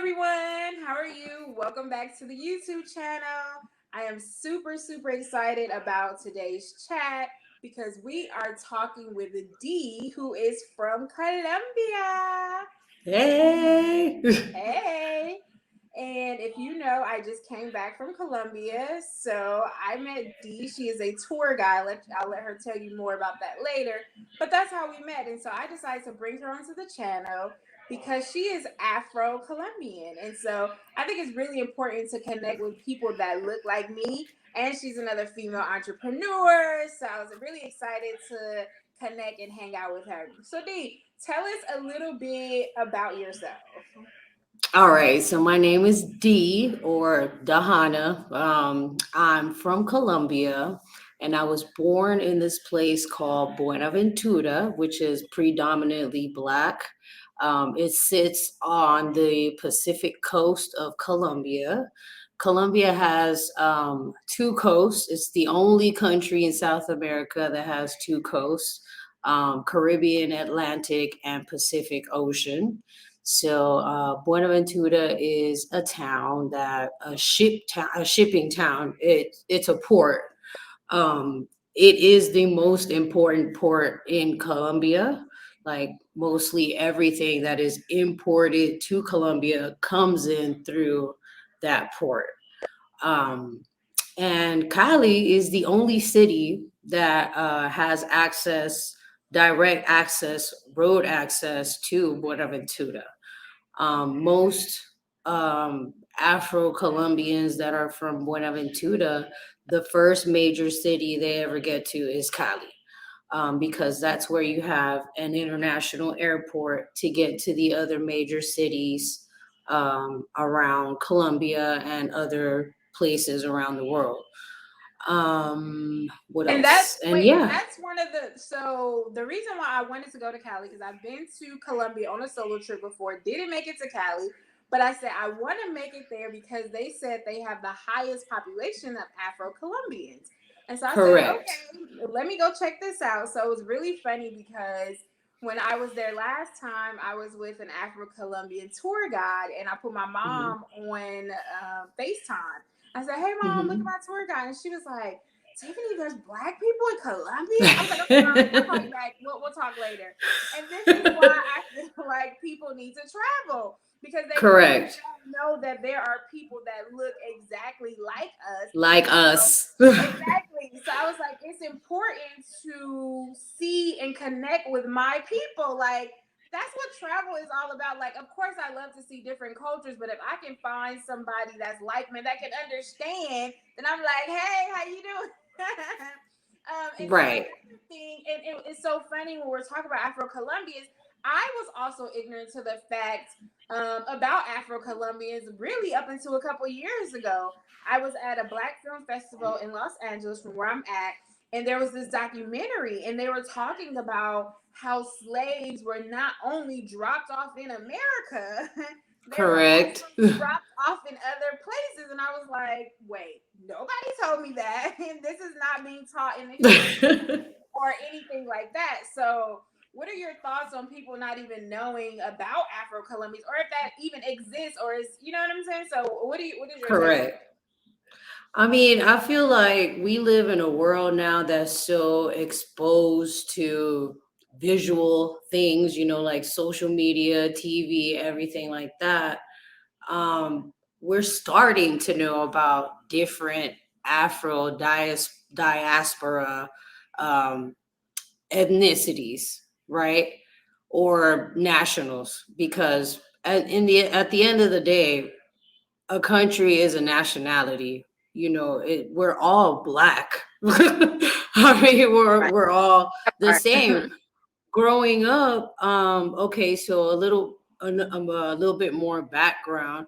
everyone. How are you? Welcome back to the YouTube channel. I am super excited about today's chat because we are talking with D, who is from Colombia. Hey. Hey. And if you know, I just came back from Colombia. So I met Dee. She is a tour guide. I'll let her tell you more about that later. But that's how we met. And so I decided to bring her onto the channel because she is Afro Colombian. And so I think it's really important to connect with people that look like me. And she's another female entrepreneur. So I was really excited to connect and hang out with her. So Dee, tell us a little bit about yourself. All right. So my name is Dee or Dahana. I'm from Colombia, and I was born in this place called Buenaventura, which is predominantly Black. It sits on the Pacific coast of Colombia. Colombia has two coasts. It's the only country in South America that has two coasts, Caribbean, Atlantic, and Pacific Ocean. So Buenaventura is a town that a shipping town. It's a port. It is the most important port in Colombia. Like mostly everything that is imported to Colombia comes in through that port. Um, and Cali is the only city that has direct access, road access to Buenaventura. Most Afro Colombians that are from Buenaventura, the first major city they ever get to is Cali, because that's where you have an international airport to get to the other major cities around Colombia and other places around the world. What And that's else? And wait, and yeah, that's one of the reason why I wanted to go to Cali because I've been to Colombia on a solo trip before, didn't make it to Cali, but I said I want to make it there because they said they have the highest population of Afro Colombians. And so I said, correct. okay, let me go check this out. So it was really funny because when I was there last time, I was with an Afro Colombian tour guide and I put my Hmm. mom on FaceTime. I said, hey, mom, look at Hmm. my tour guide. And she was like, Tiffany, there's black people in Colombia. I was like, okay, mom, I'll call you back. We'll talk later. And this is why I feel like people need to travel because they really Correct. don't know that there are people that look exactly like us. Like And so, us. exactly. So I was like, it's important to see and connect with my people. Like, that's what travel is all about. Like, of course, I love to see different cultures, but if I can find somebody that's like me that can understand, then I'm like, hey, how you doing? And so Right. another thing, and it's so funny when we're talking about Afro Colombians. I was also ignorant to the fact about Afro Colombians really up until a couple years ago. I was at a Black Film Festival in Los Angeles, from where I'm at, and there was this documentary, and they were talking about how slaves were not only dropped off in America, they were also Correct. dropped off in other places. And I was like, wait, nobody told me that. And this is not being taught in the history or anything like that. So, what are your thoughts on people not even knowing about Afro Colombians or if that even exists or is, you know what I'm saying? So, what is your take on Correct. I mean, I feel like we live in a world now that's so exposed to visual things, like social media, TV, everything like that. We're starting to know about different diaspora um, ethnicities, right? Or nationals, because at the end of the day, a country is a nationality. We're all black. I mean, that? we're all the Right. same. Growing up, okay, so a little bit more background.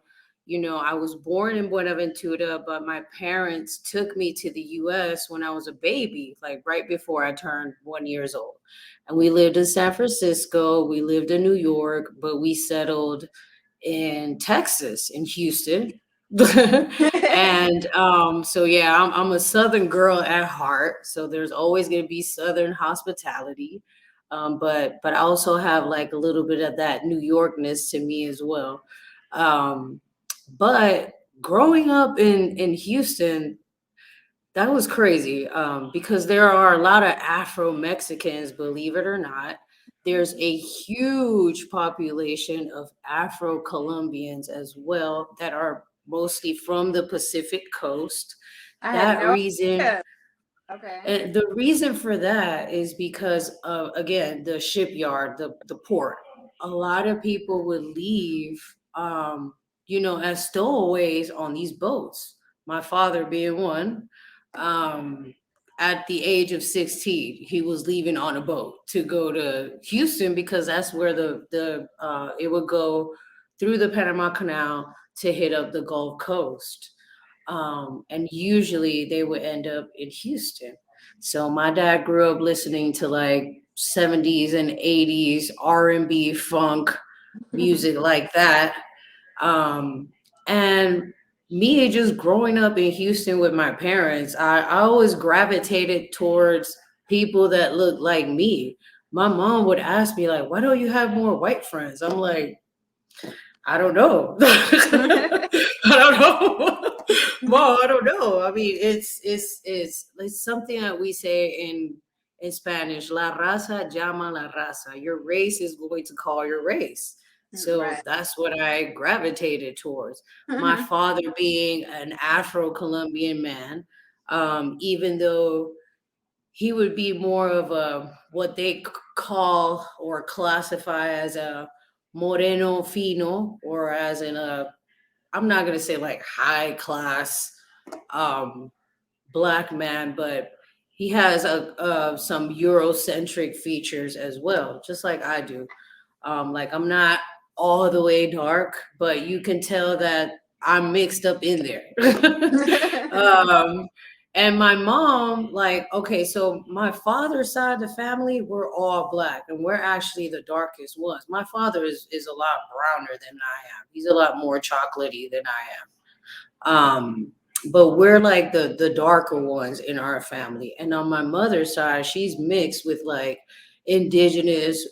I was born in Buenaventura, but my parents took me to the US when I was a baby, like right before I turned 1 years old. And we lived in San Francisco, we lived in New York, but we settled in Texas, in Houston. And so yeah, I'm a Southern girl at heart. So there's always going to be Southern hospitality, but I also have like a little bit of that New Yorkness to me as well. Um, but growing up in Houston, that was crazy, because there are a lot of Afro Mexicans, believe it or not. There's a huge population of Afro Colombians as well that are mostly from the Pacific coast. I had That no reason idea. Okay. And the reason for that is because of, again, the shipyard, the port. A lot of people would leave, as stowaways on these boats. My father being one. Um, at the age of 16, he was leaving on a boat to go to Houston because that's where the it would go through the Panama Canal to hit up the Gulf Coast. And usually they would end up in Houston. So my dad grew up listening to like 70s and 80s R&B funk music like that. Um, and me just growing up in Houston with my parents, I always gravitated towards people that looked like me. My mom would ask me like, "Why don't you have more white friends?" I'm like, I don't know. I don't know. Well, I don't know. I mean, it's something that we say in Spanish. La raza llama la raza. Your race is going to call your race. So Right. that's what I gravitated towards. My father being an Afro Colombian man, even though he would be more of a what they call or classify as a moreno fino, or as in a, I'm not going to say like high class um black man, but he has some Eurocentric features as well, just like I do. Like I'm not all the way dark, but you can tell that I'm mixed up in there. um, and my mom, like, okay, so my father's side of the family, we're all black, and we're actually the darkest ones. My father is a lot browner than I am. He's a lot more chocolatey than I am. But we're like the darker ones in our family. And on my mother's side, she's mixed with like indigenous,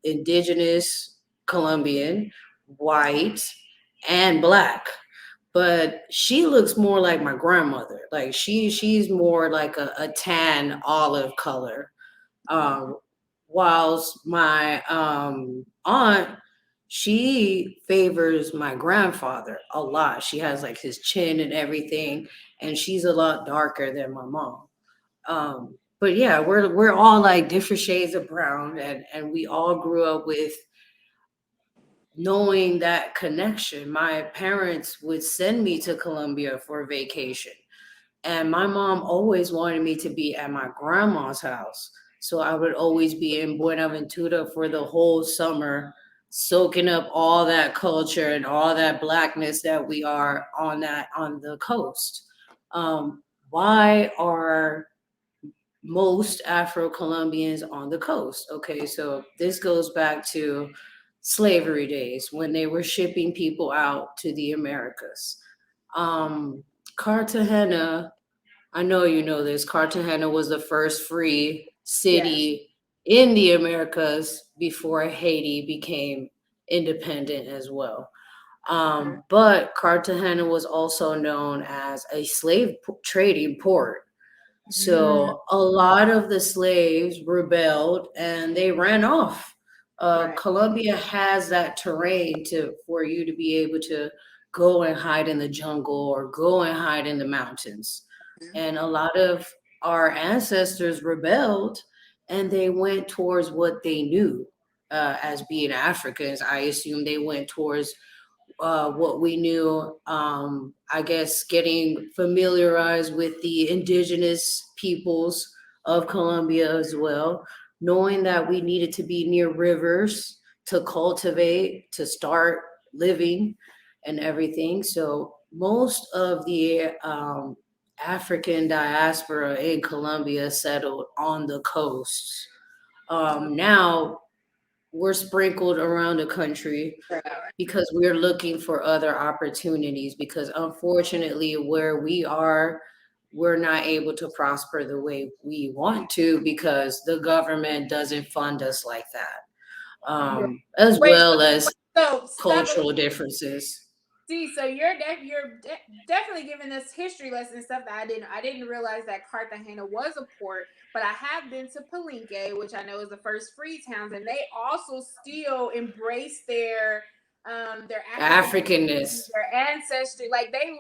indigenous Colombian, white, and black. But she looks more like my grandmother. Like she's more like a tan olive color. Um, whilst my aunt, she favors my grandfather a lot. She has like his chin and everything, and she's a lot darker than my mom. But yeah, we're all like different shades of brown, and we all grew up with knowing that connection. My parents would send me to Colombia for vacation, and my mom always wanted me to be at my grandma's house. So I would always be in Buenaventura for the whole summer, soaking up all that culture and all that blackness that we are on the coast. Why are most Afro Colombians on the coast? Okay, so this goes back to slavery days when they were shipping people out to the Americas. Um, Cartagena, I know you know this. Cartagena was the first free Yes. city in the Americas before Haiti became independent as well. But Cartagena was also known as a trading port. Mm, So a lot of the slaves rebelled and they ran off. right. Colombia has that terrain to for you to be able to go and hide in the jungle or go and hide in the mountains. And a lot of our ancestors rebelled and they went towards what they knew, as being Africans. I assume they went towards what we knew. I guess getting familiarized with the indigenous peoples of Colombia as well, knowing that we needed to be near rivers to cultivate, to start living and everything. So most of the African diaspora in Colombia settled on the coasts. Now we're sprinkled around the country Right. because we're looking for other opportunities, because unfortunately where we are, we're not able to prosper the way we want to because the government doesn't fund us like that, Yeah. as Wait, well as. So stop a cultural little. differences. See, so definitely giving us history lessons, stuff that I didn't realize that Cartagena was a port, but I have been to Palenque, which I know is the first free towns, and they also still embrace their African heritage, Africanness. their ancestry. Like they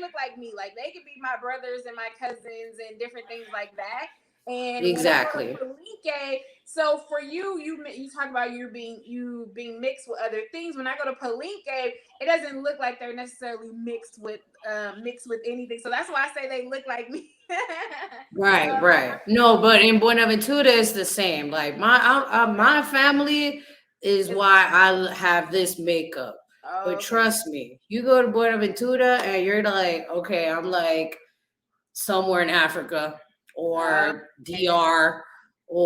look like me. Like they could be my brothers and my cousins and different things like that. And when I go to Exactly. Palenque, so for you talk about you being mixed with other things. When I go to Palenque, it doesn't look like they're necessarily mixed with anything. So that's why I say they look like me. Right, But right. No, but in Buenaventura it's the same. Like my family is it's why I have this makeup. But okay. trust me, you go to Buenaventura and you're like, okay, I'm like somewhere in Africa or Okay. DR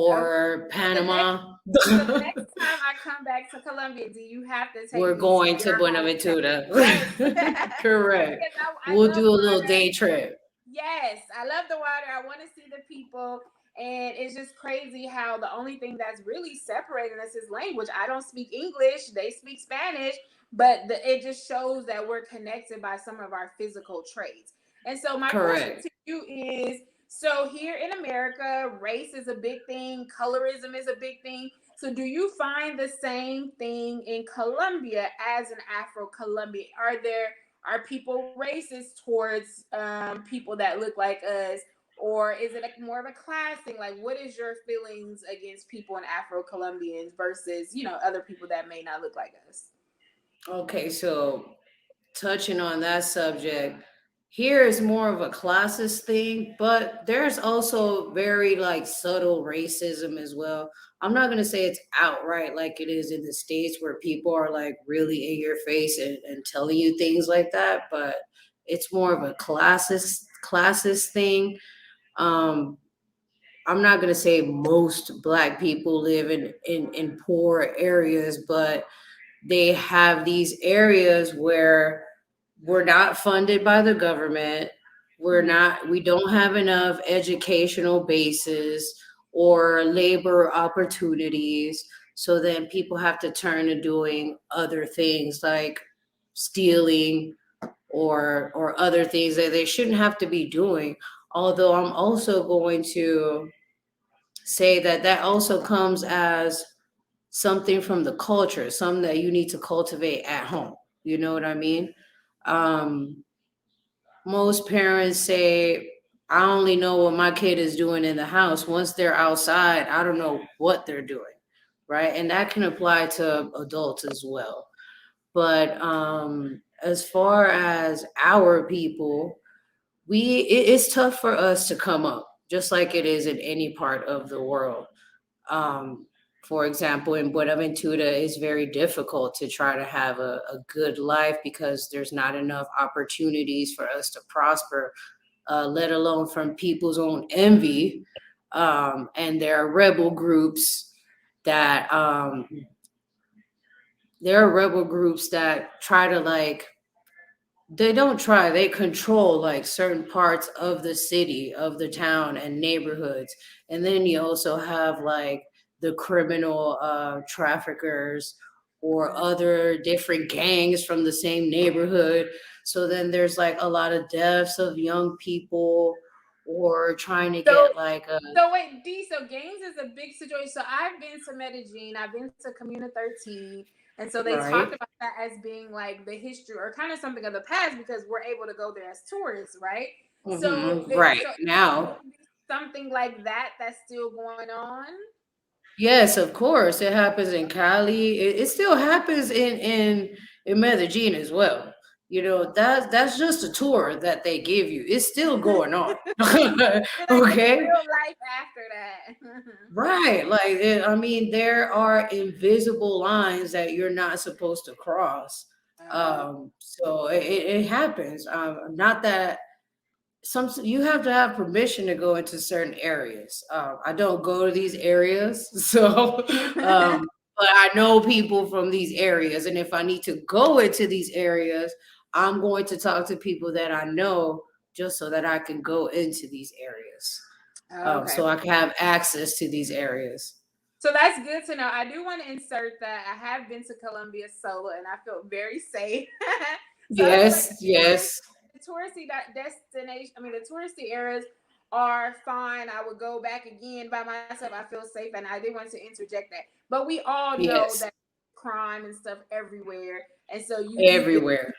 Okay. or So the next Panama. so the next time I come back to Colombia, do you have to take We're me to going to your hometown? Buenaventura. Yes. Correct. Because I We'll love do a little water. day trip. Yes, I love the water. I want to see the people. And it's just crazy how the only thing that's really separating us is language. I don't speak English, they speak Spanish, but it just shows that we're connected by some of our physical traits. And so, my question Correct. to you is, so here in America, race is a big thing, colorism is a big thing. So, do you find the same thing in Colombia as an Afro Colombian? Are people racist towards people that look like us, or is it more of a class thing? Like, what is your feelings against people in Afro Colombians versus other people that may not look like us? Okay, so touching on that subject, here is more of a classist thing, but there's also very like subtle racism as well. I'm not gonna say it's outright like it is in the States where people are like really in your face and telling you things like that, but it's more of a classist thing. Um, I'm not gonna say most black people live in poor areas, but they have these areas where we're not funded by the government. Mm-hmm. We don't have enough educational bases or labor opportunities. So then people have to turn to doing other things like stealing or other things that they shouldn't have to be doing. Although I'm also going to say that that also comes as something from the culture, something that you need to cultivate at home. You know what I mean? Um, Most parents say, I only know what my kid is doing in the house. Once they're outside, I don't know what they're doing. Right. And that can apply to adults as well. But as far as our people, it's tough for us to come up, just like it is in any part of the world. um, for example, in Buenaventura, it's very difficult to try to have a good life because there's not enough opportunities for us to prosper, let alone from people's own envy. And that there are rebel groups that try to like they don't try, they control like certain parts of the city, of the town and neighborhoods. And then you also have like the criminal traffickers or other different gangs from the same neighborhood. So then there's like a lot of deaths of young people or trying to So, get like a so wait, D. So games is a big situation. So I've been to Medellin, I've been to Comuna 13, and so they talked right. about that as being like the history or kind of something of the past because we're able to go there as tourists, right? So, Right so is it now. going to be something like that that's still going on? Yes, of course. It happens in Cali. It still happens in Medellin as well. You know, that's just a tour that they give you. It's still going on. You're like it's Okay? real life after that. Right. Like I mean, there are invisible lines that you're not supposed to cross. Oh, So it happens. Not that you have to have permission to go into certain areas. I don't go to these areas, so but I know people from these areas, and if I need to go into these areas, I'm going to talk to people that I know just so that I can go into these areas, okay. so I can have access to these areas. So that's good to know. I do want to insert that I have been to Colombia solo and I felt very safe. So I feel like Yes, yes, the touristy destination, I mean, the touristy areas are fine. I would go back again by myself. I feel safe, and I did want to interject that. But we all know yes, that crime and stuff everywhere, and so you do get everywhere.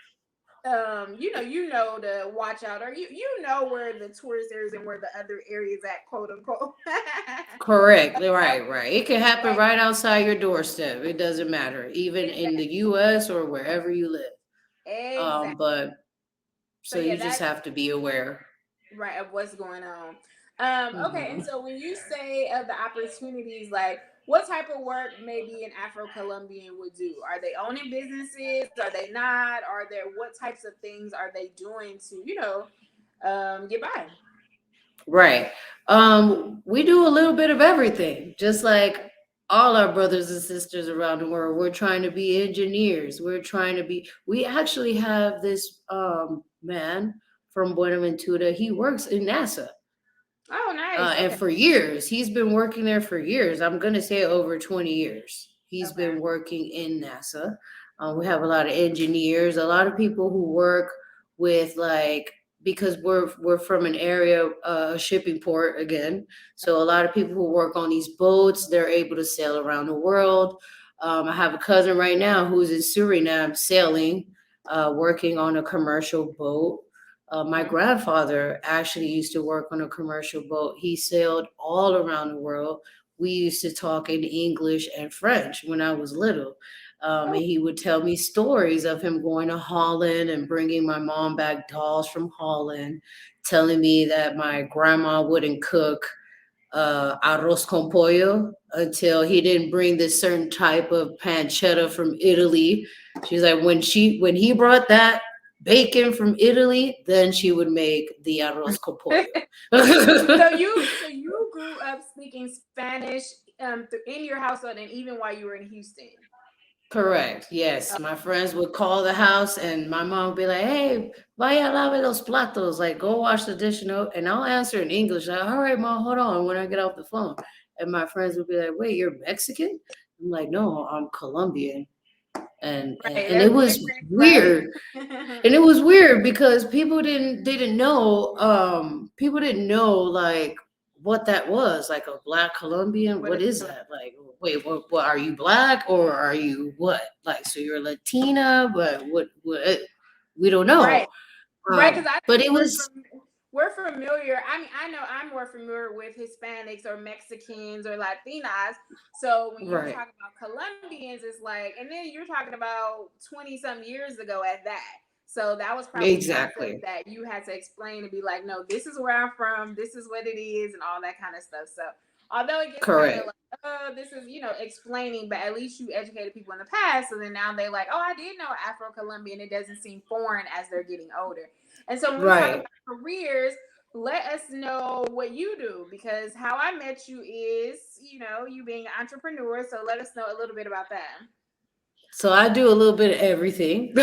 you know to watch out, or you know where the tourist areas and where the other areas at, quote unquote. Correct. Right, right. It can happen Right, right outside your doorstep. It doesn't matter, even in exactly, the US or wherever you live. exactly. But So so yeah, you just that have to be aware. right of what's going on. Okay, and Hmm. so when you say of the opportunities, like what type of work maybe an Afro Colombian would do? Are they owning businesses? Are they not? Are there what types of things are they doing to get by? Right. We do a little bit of everything, just like all our brothers and sisters around the world. We're trying to be engineers. We actually have this man from Buenaventura. He works in NASA. Oh, nice. And Okay, for years, he's been working there for years. I'm going to say over 20 years. He's okay. been working in NASA. We have a lot of engineers, a lot of people who work with like because we're from an area, a shipping port again. So a lot of people who work on these boats, they're able to sail around the world. I have a cousin right now who's in Suriname sailing, working on a commercial boat. My Mhm. grandfather actually used to work on a commercial boat. He sailed all around the world. We used to talk in English and French when I was little. Oh, And he would tell me stories of him going to Holland and bringing my mom back dolls from Holland, telling me that my grandma wouldn't cook arroz con pollo until he didn't bring this certain type of pancetta from Italy. She's like, when he brought that bacon from Italy, then she would make the arroz con pollo. so you grew up speaking Spanish in your household and even while you were in Houston. Correct. Oh, Yes. My friends would call the house and my mom would be like, hey, vaya lave los platos. Like, go wash the dish. And I'll answer in English. Like, all right, mom, hold on when I get off the phone. And my friends would be like, wait, you're Mexican? I'm like, no, I'm Colombian. right. And it That's was different, right? weird. And it was weird because people didn't know like what that was, like a black Colombian. What What is is that? Like, wait, what are you black or are you what? Like, so you're Latina, but what we don't know. right? Right, because I But think it was we're familiar. I mean, I know I'm more familiar with Hispanics or Mexicans or Latinas. So when you're right. talking about Colombians, it's like, and then you're talking about 20 some years ago at that. So that was probably concepts Exactly. that you had to explain and be like, no, this is where I'm from, this is what it is, and all that kind of stuff. So although it gets kind of Correct. like, oh, this is explaining, but at least you educated people in the past, so then now they like, oh, I did know Afro Colombian. It doesn't seem foreign as they're getting older. And so when we talk Right. about careers, let us know what you do, because how I met you is, you being an entrepreneur. So let us know a little bit about that. So I do a little bit of everything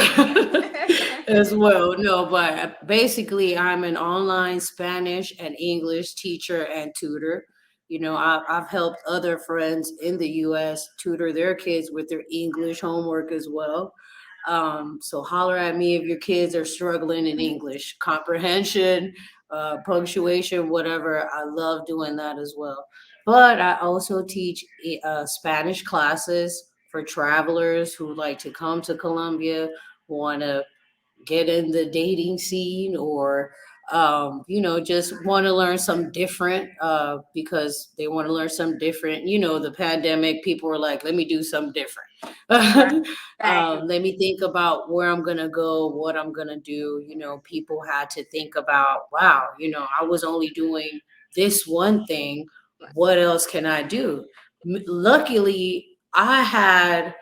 as well. No, but basically, I'm an online Spanish and English teacher and tutor. I've helped other friends in the U.S. tutor their kids with their English homework as well. So holler at me if your kids are struggling in English comprehension, punctuation, whatever. I love doing that as well. But I also teach Spanish classes for travelers who like to come to Colombia, want to get in the dating scene or just want to learn some different because they want to learn some different. The pandemic, people were like, let me do something different. Right. Exactly. Let me think about where I'm going to go, what I'm going to do. People had to think about, wow, I was only doing this one thing. What else can I do? Luckily, I had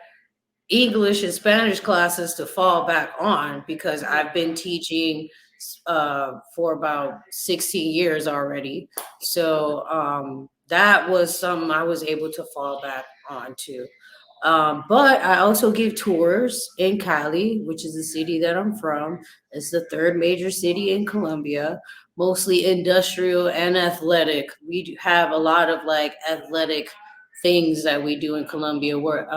English and Spanish classes to fall back on because Mhm. I've been teaching for about 16 years already. So that was something I was able to fall back on to. But I also give tours in Cali, which is the city that I'm from. It's the third major city in Colombia, mostly industrial and athletic. We do have a lot of like athletic things that we do in Colombia. We're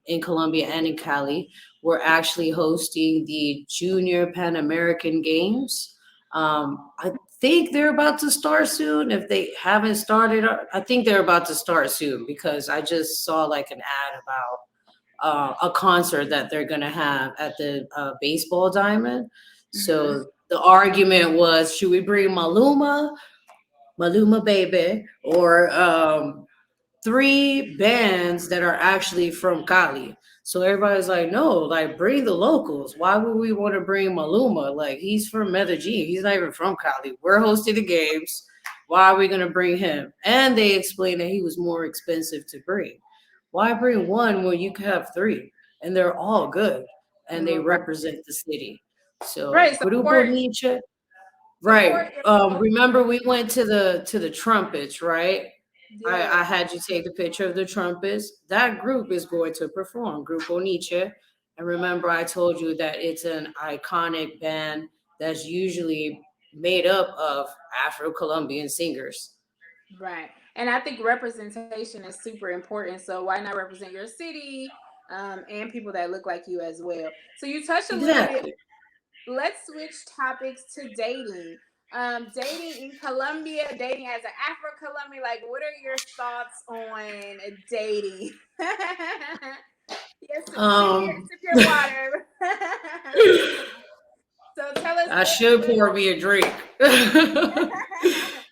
in Colombia and in Cali. We're actually hosting the Junior Pan American Games. I think they're about to start soon. If they haven't started, I think they're about to start soon because I just saw like an ad about a concert that they're going to have at the baseball diamond. Hmm. So the argument was, should we bring Maluma baby, or three bands that are actually from Cali? So everybody's like, no, like bring the locals. Why would we want to bring Maluma? Like he's from Medellin. He's not even from Cali. We're hosting the games. Why are we gonna bring him? And they explained that he was more expensive to bring. Why bring one when you can have three? And they're all good and they Right. represent the city. So Right. Grupo Support Nietzsche. Right. support your Remember local. we went to the trumpets, right? I Yes. had you take the picture of the trumpets. That group is going to perform, Grupo Nietzsche. And remember, I told you that it's an iconic band that's usually made up of Afro Colombian singers. Right. And I think representation is super important. So why not represent your city, and people that look like you as well? So you touched a little bit. Exactly. Let's switch topics to dating. Dating in Colombia, dating as an Afro Colombian. Like, what are your thoughts on dating? Yes, Um, sip your water. So tell us I should pour me a drink.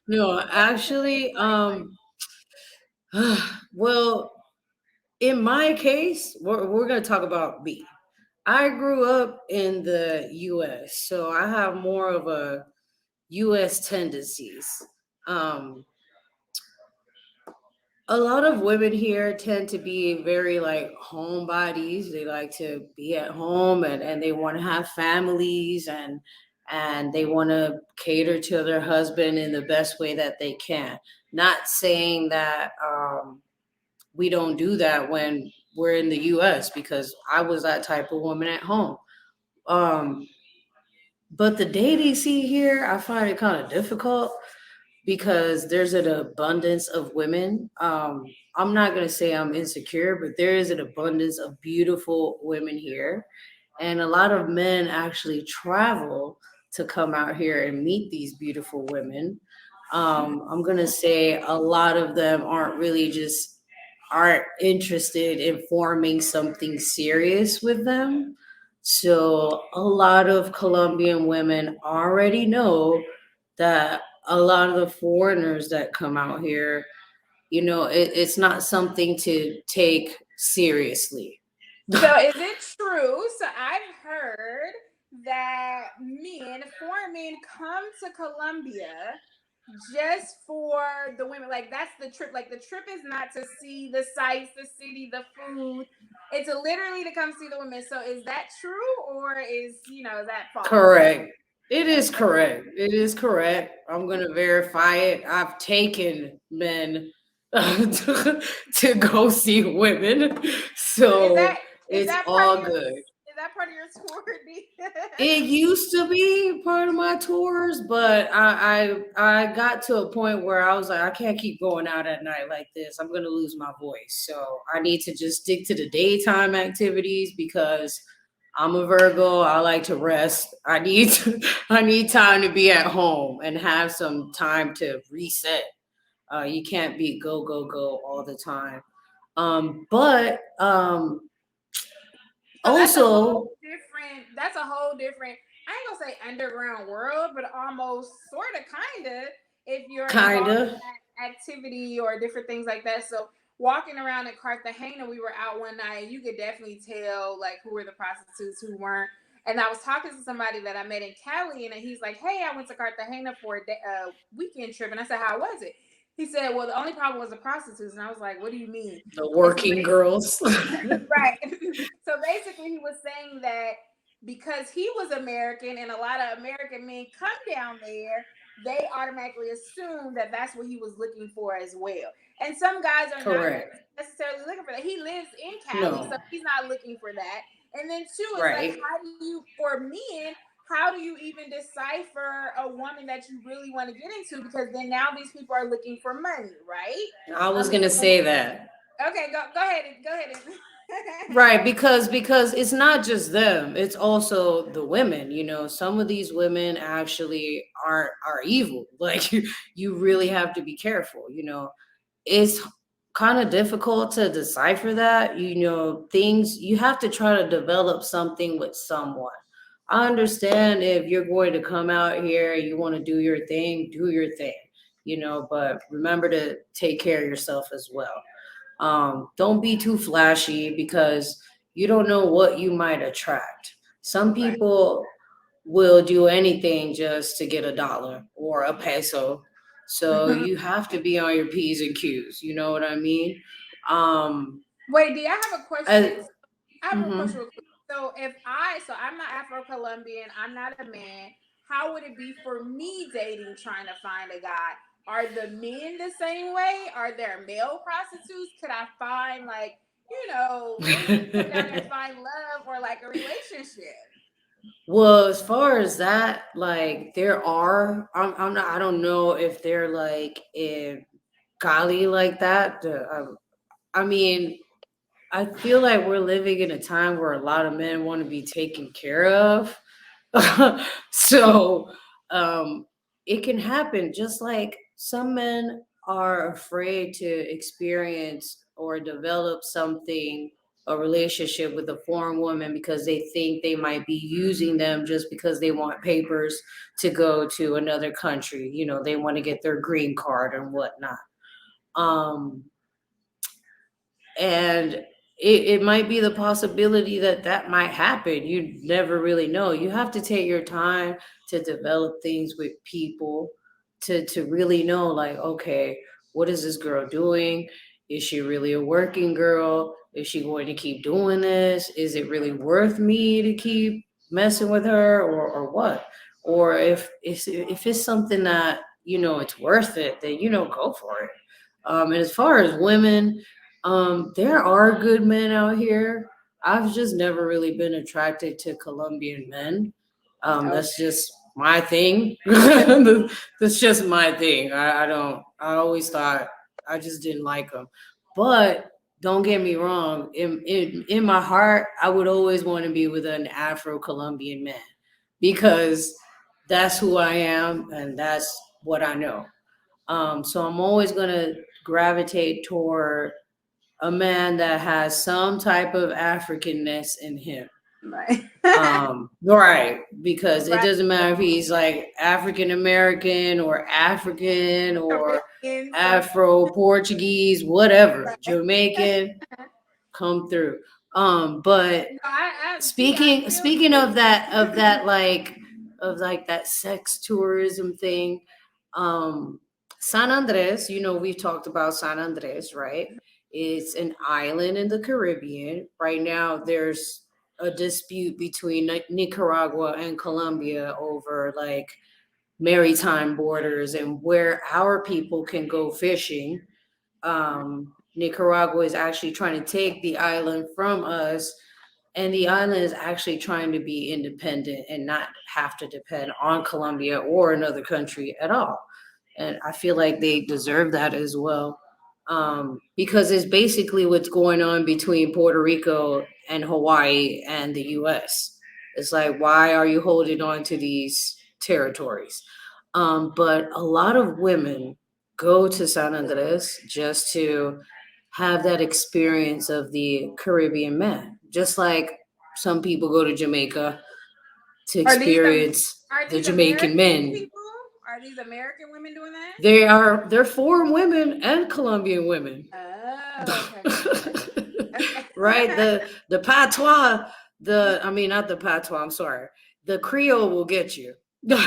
No, what is the dating actually, life like? well, in my case, we're going to talk about me. I grew up in the US, so I have more of a US tendencies. Um, a lot of women here tend to be very like homebodies. They like to be at home and they want to have families and they want to cater to their husband in the best way that they can. Not saying that we don't do that when we're in the US because I was that type of woman at home. Um, but the dating scene here, I find it kind of difficult because there's an abundance of women. I'm not going to say I'm insecure, but there is an abundance of beautiful women here. And a lot of men actually travel to come out here and meet these beautiful women. I'm going to say a lot of them aren't interested in forming something serious with them. So a lot of Colombian women already know that a lot of the foreigners that come out here, it's not something to take seriously. So is it true? So I've heard that foreign men come to Colombia just for the women. Like that's the trip. Like the trip is not to see the sights, the city, the food. It's literally to come see the women. So is that true or is that false? Correct. It is Okay. correct. It is correct. I'm going to verify it. I've taken men to go see women. So is So that is it's that part of all your good. is that part of your tour? D? It used to be part of my tours, but I got to a point where I was like, I can't keep going out at night like this. I'm gonna lose my voice. So I need to just stick to the daytime activities because I'm a Virgo. I like to rest. I need time to be at home and have some time to reset. You can't be go go go all the time. But So also that's a whole different, I ain't gonna say underground world, but almost sort of kind of if you're involved in kinda that activity or different things like that. So walking around in Cartagena, we were out one night and you could definitely tell like who were the prostitutes, who weren't. And I was talking to somebody that I met in Cali and he's like, hey, I went to Cartagena for a weekend trip. And I said, how was it? He said, well, the only problem was the prostitutes. And I was like, what do you mean? the And so working girls. right. So basically, he was saying that because he was American and a lot of American men come down there, they automatically assume that that's what he was looking for as well. And some guys are not Correct. necessarily looking for that. He lives in Cali, so No. he's not looking for that. And then two, it's like, Right. how do you, for men, how do you even decipher a woman that you really want to get into? Because then now these people are looking for money, right? I was And gonna then say that. Okay, go ahead and go ahead and Right, because it's not just them, it's also the women. Some of these women actually are evil. Like you really have to be careful. It's kind of difficult to decipher that. Things you have to try to develop something with someone. I understand if you're going to come out here and you want to do your thing, but remember to take care of yourself as well. Don't be too flashy because you don't know what you might attract. Some right. people will do anything just to get a dollar or a peso. So you have to be on your P's and Q's. You know what I mean? Um, Wait, do I have a question? I, I have a question mhm. real quick. So I'm not Afro Colombian, I'm not a man. How would it be for me dating, trying to find a guy? Are the men the same way? Are there male prostitutes? Could I find maybe we can come down there and find love or like a relationship? Well, as far as that, like there are, I'm not, I don't know if they're like in Cali like that. I mean, I feel like we're living in a time where a lot of men want to be taken care of. so um, it can happen. Just like some men are afraid to experience or develop something, a relationship with a foreign woman because they think they might be using them just because they want papers to go to another country. They want to get their green card and whatnot. Um, and it might be the possibility that that might happen. You never really know. You have to take your time to develop things with people to really know, like, okay, what is this girl doing? Is she really a working girl? Is she going to keep doing this? Is it really worth me to keep messing with her, or what? Or if it's something that it's worth it, then go for it. And as far as women, there are good men out here. I've just never really been attracted to Colombian men. That's Okay. just my thing. That's just my thing. I don't. I always thought I just didn't like them. But don't get me wrong. In my heart, I would always want to be with an Afro Colombian man because that's who I am and that's what I know. So I'm always gonna gravitate toward a man that has some type of Africanness in him. Right. Right, because it Right. doesn't matter if he's like African American or African or Caribbean, some Afro Portuguese, whatever, right. Jamaican, come through. But No, I see. I feel speaking you. of like that sex tourism thing, um San Andres, we've talked about San Andres, right? It's an island in the Caribbean. Right now there's a dispute between Nicaragua and Colombia over like maritime borders and where our people can go fishing. Nicaragua is actually trying to take the island from us, and the island is actually trying to be independent and not have to depend on Colombia or another country at all. And I feel like they deserve that as well, because it's basically what's going on between Puerto Rico and Hawaii and the U.S. It's like, why are you holding on to these territories? But a lot of women go to San Andres just to have that experience of the Caribbean man, just like some people go to Jamaica to Are these experience are the these Jamaican American men. people? Are these American women doing that? They're foreign women and Colombian women. Oh, okay, okay, Right? okay. The patois, I mean not the patois, I'm sorry. The Creole will get you. Right.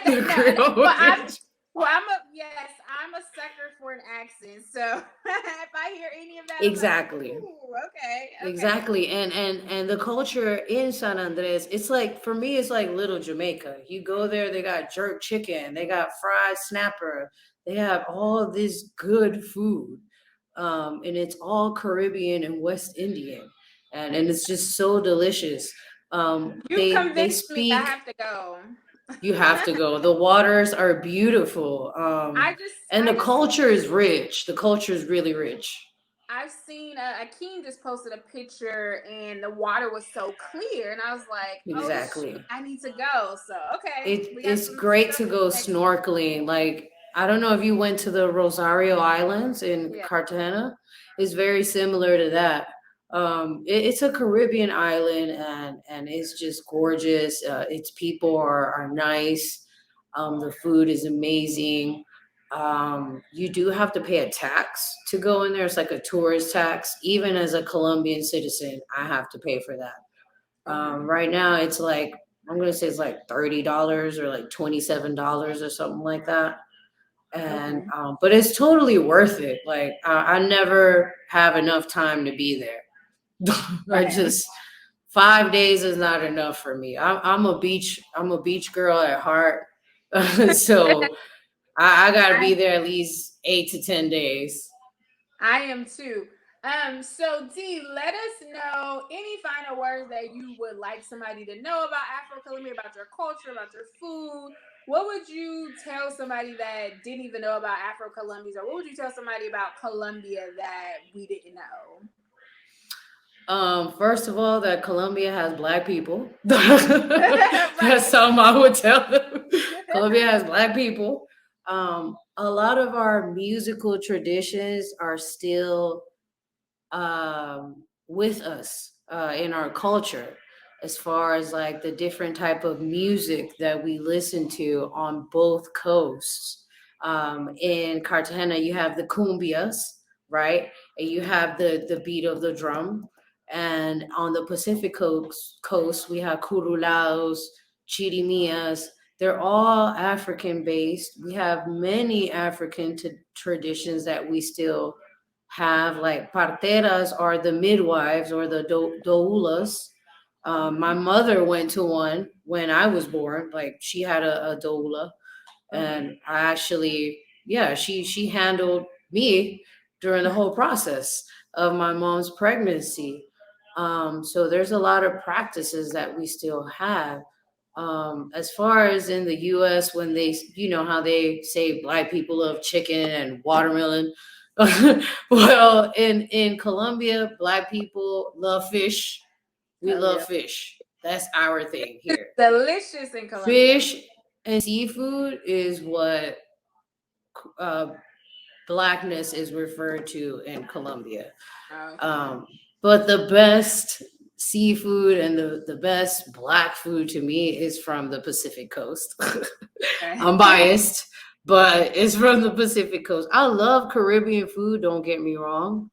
The No, Creole well, will get I'm a yes. I'm a sucker for an accent. So if I hear any of that, you. I'm like, Exactly. ooh, okay, okay. Exactly. And the culture in San Andres, it's like, for me, it's like little Jamaica. You go there, they got jerk chicken, they got fried snapper, they have all this good food. And it's all Caribbean and West Indian. And it's just so delicious. You've They convinced me. I speak, have to go. you have to go. The waters are beautiful. I just, And the I just, culture is rich. The culture is really rich. I've seen Akeem just posted a picture and the water was so clear, and I was like, oh, Exactly. I need to go. So okay, we got It's some great stuff to go next year. snorkeling. Like, I don't know if you went to the Rosario Islands in Yeah. Cartagena. It's very similar to that. It's a Caribbean island, and it's just gorgeous. Its people are nice. The food is amazing. You do have to pay a tax to go in there. It's like a tourist tax. Even as a Colombian citizen, I have to pay for that. Okay. Right now, it's like I'm gonna say it's like $30 or like $27 or something like that. And Okay. but it's totally worth it. Like I never have enough time to be there. I Right. just 5 days is not enough for me. I'm a beach girl at heart, so I got to I be there at least 8 to 10 days. I am too. So D, let us know any final words that you would like somebody to know about Afro Colombia, about your culture, about your food. What would you tell somebody that didn't even know about Afro Colombians, or what would you tell somebody about Colombia that we didn't know? First of all, that Colombia has black people. That's Right. something I would tell them. Colombia has black people. A lot of our musical traditions are still with us in our culture, as far as like the different type of music that we listen to on both coasts. In Cartagena, you have the cumbias, right? And you have the beat of the drum. And on the Pacific coast we have curulaos, chirimias. They're all African based. We have many African traditions that we still have, like parteras are the midwives or the doulas. My Mhm. mother went to one when I was born. Like she had a doula, Okay. and I actually, yeah, she handled me during the whole process of my mom's pregnancy. So there's a lot of practices that we still have. As far as in the U.S., when they, you know, how they say black people love chicken and watermelon. Well, in Colombia, black people love fish. We Oh love yeah. fish. That's our thing here. Delicious in Colombia. Fish and seafood is what uh, blackness is referred to in Colombia. Okay. Um, but the best seafood and the best black food to me is from the Pacific Coast. Okay. I'm biased, but it's from the Pacific Coast. I love Caribbean food, don't get me wrong.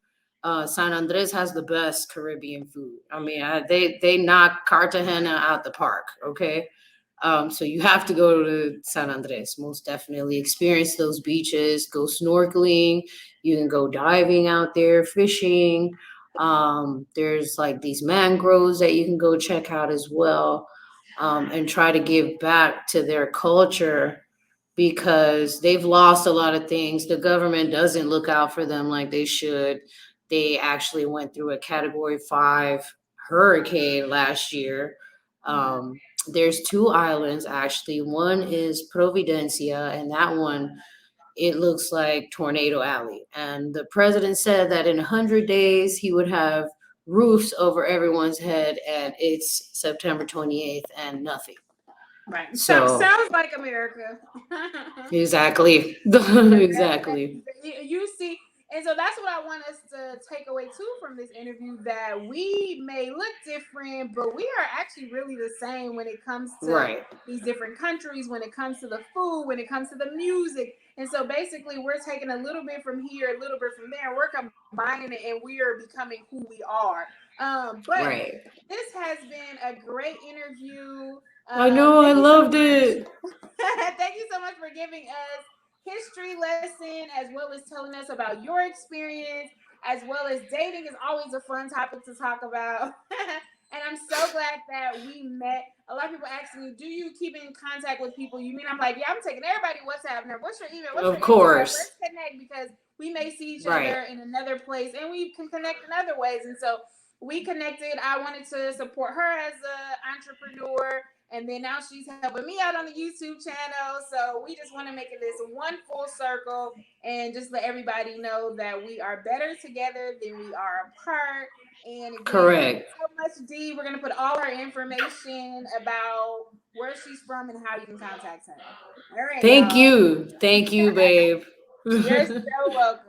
San Andres has the best Caribbean food. I mean, they knock Cartagena out the park, okay? So you have to go to San Andres, most definitely. Experience those beaches, go snorkeling. You can go diving out there, fishing. There's like these mangroves that you can go check out as well, and try to give back to their culture because they've lost a lot of things. The government doesn't look out for them like they should. They actually went through a category 5 hurricane last year. Mhm. Um, there's two islands actually. One is Providencia, and that one it looks like Tornado Alley. And the president said that in 100 days he would have roofs over everyone's head, and it's September 28th and nothing. Right. So So sounds like America. exactly. That Exactly. you see, and so that's what I want us to take away too from this interview, that we may look different, but we are actually really the same when it comes to Right. these different countries, when it comes to the food, when it comes to the music. And so basically we're taking a little bit from here, a little bit from there, and we're combining it, and we are becoming who we are. But Right. this has been a great interview. I know, I Thank you so loved much. it. Thank you so much for giving us history lesson, as well as telling us about your experience, as well as dating is always a fun topic to talk about. And I'm so glad that we met. A lot of people ask me, "Do you keep in contact with people you meet?" I'm like, "Yeah, I'm taking everybody WhatsApp now. What's your email? What's your Of Instagram? course. Let's connect because we may see each Right. other in another place, and we can connect in other ways." And so we connected. I wanted to support her as an entrepreneur, and then now she's helping me out on the YouTube channel. So we just want to make it this one full circle and just let everybody know that we are better together than we are apart. And again, thank you Correct. so much, Dee. We're gonna put all our information about where she's from and how you can contact her. All right, Thank y'all. you. Thank you, babe. You're so welcome.